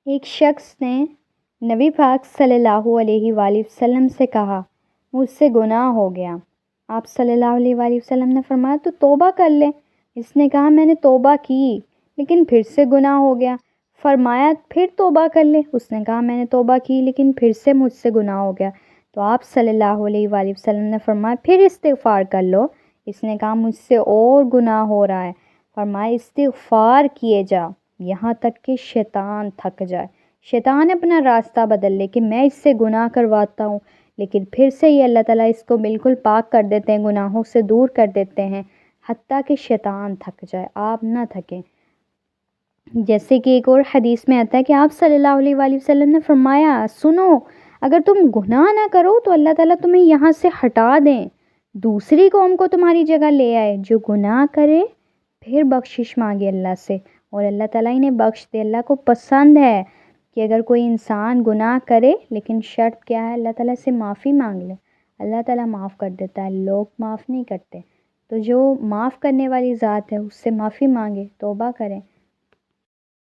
ایک شخص نے نبی پاک صلی اللہ علیہ وآلہ وسلم سے کہا مجھ سے گناہ ہو گیا۔ آپ صلی اللہ علیہ وآلہ وسلم نے فرمایا تو توبہ کر لے۔ اس نے کہا میں نے توبہ کی لیکن پھر سے گناہ ہو گیا۔ فرمایا پھر توبہ کر لے۔ اس نے کہا میں نے توبہ کی لیکن پھر سے مجھ سے گناہ ہو گیا۔ تو آپ صلی اللہ علیہ وآلہ وسلم نے فرمایا پھر استغفار کر لو۔ اس نے کہا مجھ سے اور گناہ ہو رہا ہے۔ فرمایا استغفار کیے جا یہاں تک کہ شیطان تھک جائے، شیطان اپنا راستہ بدل لے کہ میں اس سے گناہ کرواتا ہوں، لیکن پھر سے یہ اللہ تعالیٰ اس کو بالکل پاک کر دیتے ہیں، گناہوں سے دور کر دیتے ہیں حتیٰ کہ شیطان تھک جائے، آپ نہ تھکیں۔ جیسے کہ ایک اور حدیث میں آتا ہے کہ آپ صلی اللہ علیہ وآلہ وسلم نے فرمایا سنو، اگر تم گناہ نہ کرو تو اللہ تعالیٰ تمہیں یہاں سے ہٹا دیں، دوسری قوم کو تمہاری جگہ لے آئے جو گناہ کرے پھر بخشش مانگے اللہ سے، اور اللہ تعالیٰ انہیں بخش دے۔ اللہ کو پسند ہے کہ اگر کوئی انسان گناہ کرے لیکن شرط کیا ہے، اللہ تعالیٰ سے معافی مانگ لے، اللہ تعالیٰ معاف کر دیتا ہے، لوگ معاف نہیں کرتے۔ تو جو معاف کرنے والی ذات ہے اس سے معافی مانگے، توبہ کریں۔